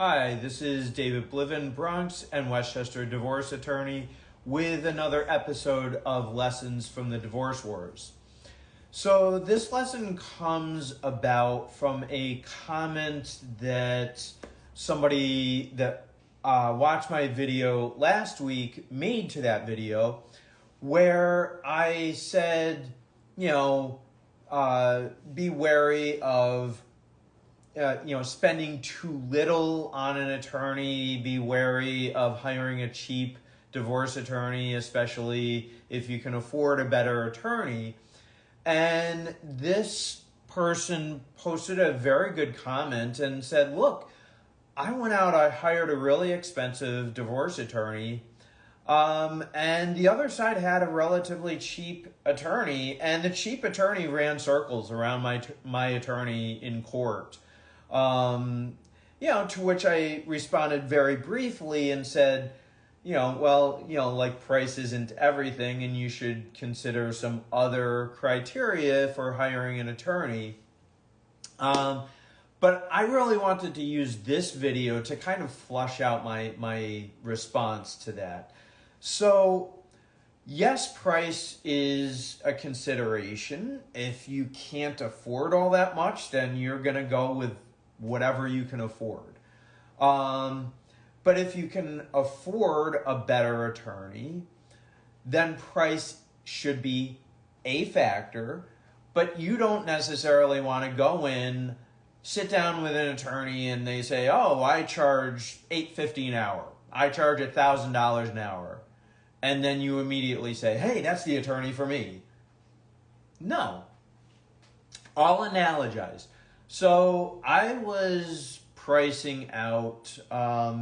Hi, this is David Bliven, Bronx and Westchester divorce attorney, with another episode of Lessons from the Divorce Wars. So this lesson comes about from a comment that somebody that watched my video last week made to that video, where I said, be wary of spending too little on an attorney, be wary of hiring a cheap divorce attorney, especially if you can afford a better attorney. And this person posted a very good comment and said, look, I went out, I hired a really expensive divorce attorney, and the other side had a relatively cheap attorney, and the cheap attorney ran circles around my attorney in court. To which I responded very briefly and said, price isn't everything, and you should consider some other criteria for hiring an attorney. But I really wanted to use this video to kind of flush out my response to that. So, yes, price is a consideration. If you can't afford all that much, then you're going to go with whatever you can afford. But if you can afford a better attorney, then price should be a factor, but you don't necessarily want to go in, sit down with an attorney, and they say, oh, I charge $8.50 an hour. I charge $1,000 an hour. And then you immediately say, hey, that's the attorney for me. No. I'll analogize. So I was pricing out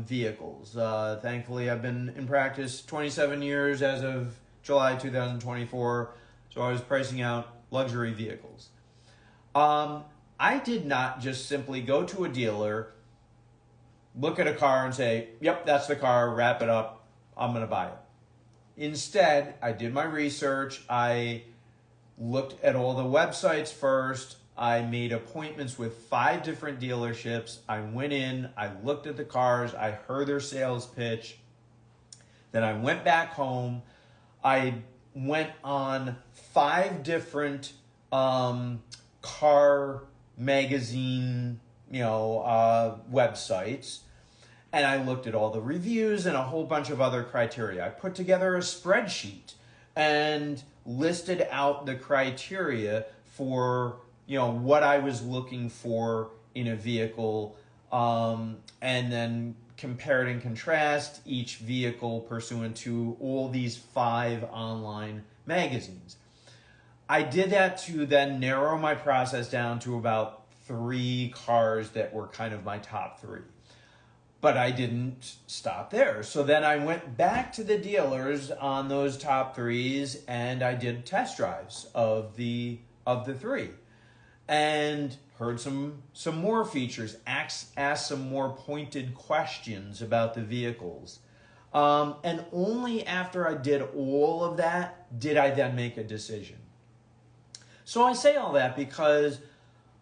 vehicles. Thankfully, I've been in practice 27 years as of July 2024. So I was pricing out luxury vehicles. I did not just simply go to a dealer, look at a car and say, yep, that's the car, wrap it up, I'm going to buy it. Instead, I did my research. I looked at all the websites first. I made appointments with 5 different dealerships. I went in, I looked at the cars, I heard their sales pitch. Then I went back home. I went on 5 different car magazine, websites. And I looked at all the reviews and a whole bunch of other criteria. I put together a spreadsheet and listed out the criteria for what I was looking for in a vehicle, and then compared and contrast each vehicle pursuant to all these 5 online magazines. I did that to then narrow my process down to about 3 cars that were kind of my top 3. But I didn't stop there. So then I went back to the dealers on those top 3s and I did test drives of the 3. And heard some more features, asked some more pointed questions about the vehicles. And only after I did all of that did I then make a decision. So I say all that because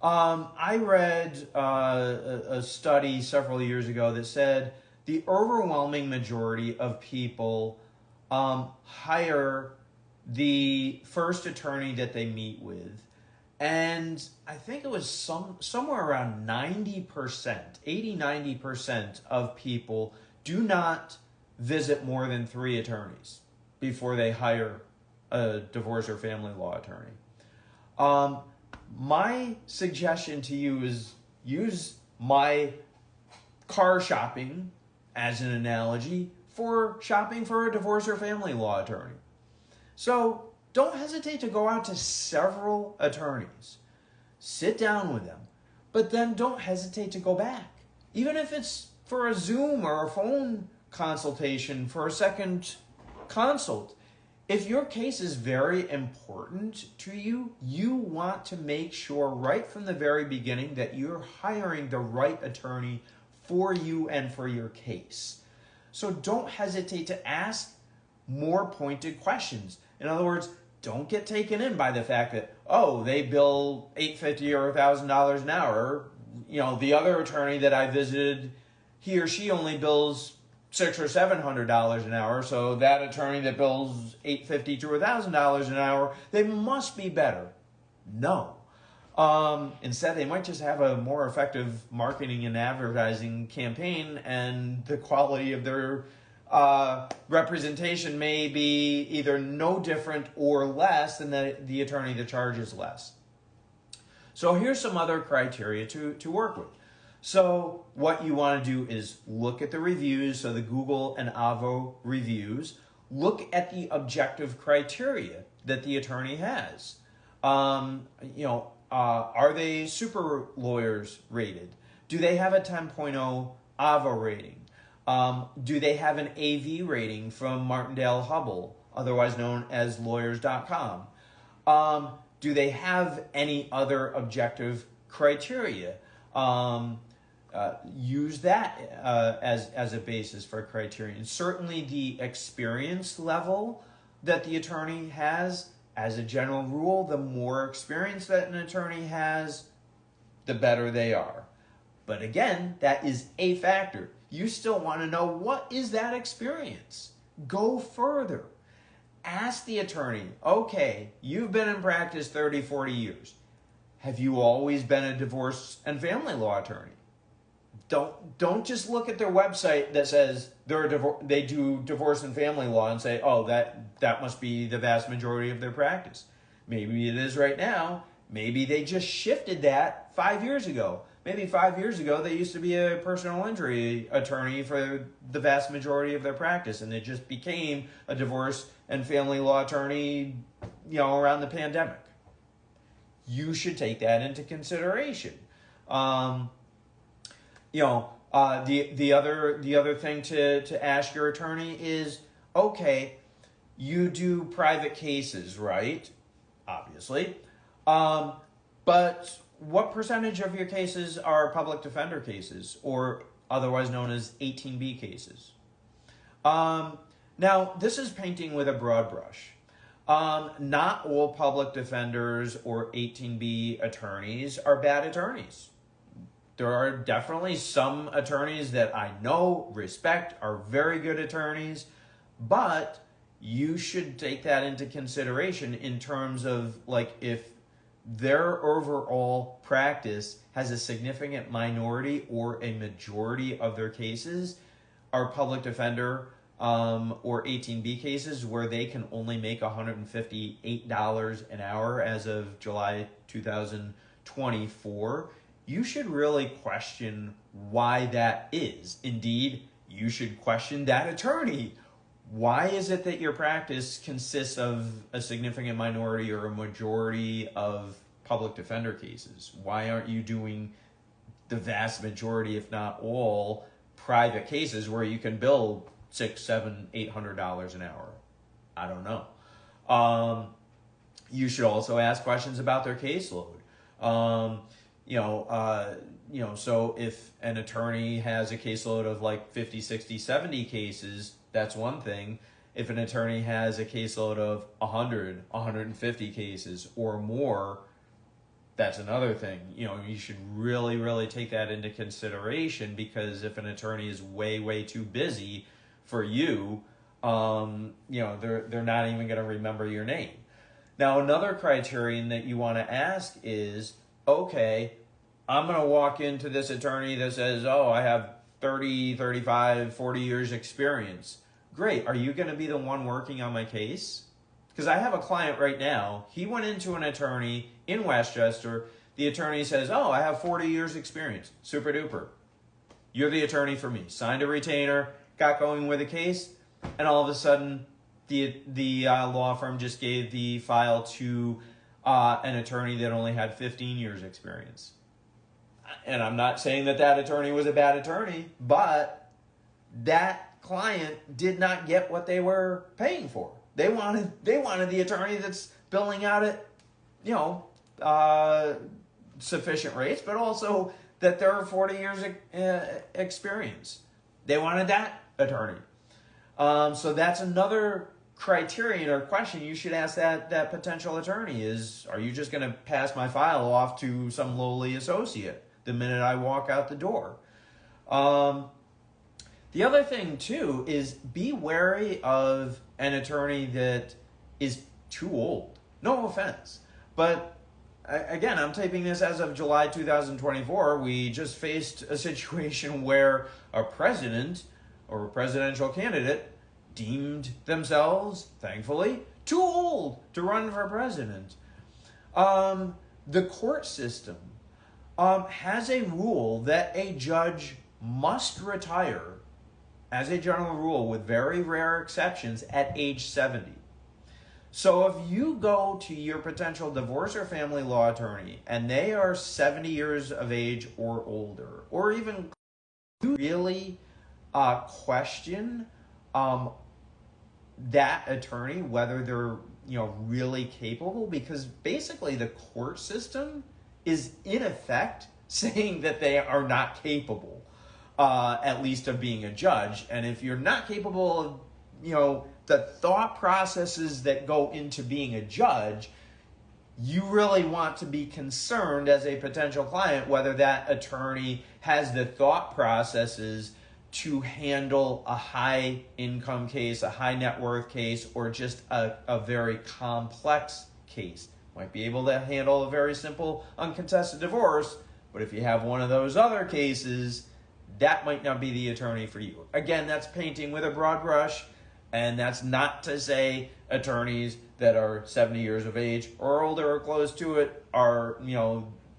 I read a study several years ago that said the overwhelming majority of people hire the first attorney that they meet with. And I think it was somewhere around 90%, 80-90% of people do not visit more than 3 attorneys before they hire a divorce or family law attorney. My suggestion to you is use my car shopping as an analogy for shopping for a divorce or family law attorney. So don't hesitate to go out to several attorneys. Sit down with them, but then don't hesitate to go back. Even if it's for a Zoom or a phone consultation for a second consult. If your case is very important to you, you want to make sure right from the very beginning that you're hiring the right attorney for you and for your case. So don't hesitate to ask more pointed questions. In other words, don't get taken in by the fact that, oh, they bill $850 or $1,000 an hour. The other attorney that I visited he or she only bills $600 or $700 an hour, so that attorney that bills $850 to $1,000 an hour, they must be better. No. Instead, they might just have a more effective marketing and advertising campaign, and the quality of their representation may be either no different or less than the attorney that charges less. So here's some other criteria to work with. So what you want to do is look at the reviews, so the Google and Avvo reviews. Look at the objective criteria that the attorney has. Are they super lawyers rated? Do they have a 10.0 Avvo rating? Do they have an AV rating from Martindale Hubbell, otherwise known as lawyers.com? Do they have any other objective criteria? Use that as a basis for criterion. Certainly the experience level that the attorney has, as a general rule, the more experience that an attorney has, the better they are. But again, that is a factor. You still want to know, what is that experience? Go further. Ask the attorney, okay, you've been in practice 30, 40 years. Have you always been a divorce and family law attorney? Don't just look at their website that says they do divorce and family law and say, oh, that must be the vast majority of their practice. Maybe it is right now. Maybe they just shifted that 5 years ago. Maybe 5 years ago they used to be a personal injury attorney for the vast majority of their practice, and they just became a divorce and family law attorney, around the pandemic. You should take that into consideration. The other thing to ask your attorney is, okay, you do private cases, right? Obviously. But what percentage of your cases are public defender cases, or otherwise known as 18B cases? Now, this is painting with a broad brush. Not all public defenders or 18B attorneys are bad attorneys. There are definitely some attorneys that I know, respect, are very good attorneys, but you should take that into consideration in terms of, like, if their overall practice has a significant minority or a majority of their cases are public defender or 18B cases where they can only make $158 an hour as of July 2024, you should really question why that is. Indeed, you should question that attorney. Why is it that your practice consists of a significant minority or a majority of public defender cases? Why aren't you doing the vast majority, if not all, private cases where you can bill $600, $700, $800 an hour? I don't know. You should also ask questions about their caseload. So if an attorney has a caseload of like 50, 60, 70 cases, that's one thing. If an attorney has a caseload of 100, 150 cases or more, that's another thing. You should really, really take that into consideration, because if an attorney is way, way too busy for you, they're not even going to remember your name. Now, another criterion that you want to ask is, okay, I'm going to walk into this attorney that says, oh, I have 30, 35, 40 years experience. Great. Are you going to be the one working on my case? Because I have a client right now. He went into an attorney in Westchester. The attorney says, oh, I have 40 years experience. Super duper. You're the attorney for me. Signed a retainer, got going with a case, and all of a sudden the law firm just gave the file to an attorney that only had 15 years experience. And I'm not saying that attorney was a bad attorney, but that client did not get what they were paying for. They wanted the attorney that's billing out at, sufficient rates, but also that there are 40 years experience. They wanted that attorney. So that's another criterion or question you should ask that potential attorney is, are you just going to pass my file off to some lowly associate the minute I walk out the door? The other thing too is be wary of an attorney that is too old. No offense, but again, I'm taping this as of July 2024. We just faced a situation where a president or a presidential candidate deemed themselves, thankfully, too old to run for president. The court system has a rule that a judge must retire, as a general rule, with very rare exceptions, at age 70. So if you go to your potential divorce or family law attorney and they are 70 years of age or older, or even you really question that attorney, whether they're really capable, because basically the court system is in effect saying that they are not capable, at least of being a judge. And if you're not capable of, the thought processes that go into being a judge, you really want to be concerned as a potential client whether that attorney has the thought processes to handle a high income case, a high net worth case, or just a very complex case. Might be able to handle a very simple uncontested divorce, but if you have one of those other cases, that might not be the attorney for you. Again, that's painting with a broad brush, and that's not to say attorneys that are 70 years of age or older or close to it are,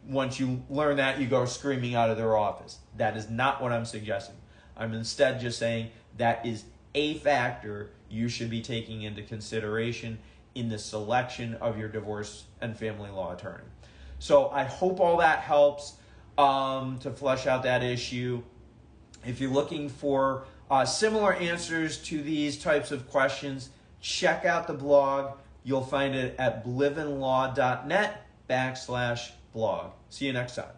once you learn that, you go screaming out of their office. That is not what I'm suggesting. I'm instead just saying that is a factor you should be taking into consideration in the selection of your divorce and family law attorney. So I hope all that helps to flesh out that issue. If you're looking for similar answers to these types of questions, check out the blog. You'll find it at blivenlaw.net/blog. See you next time.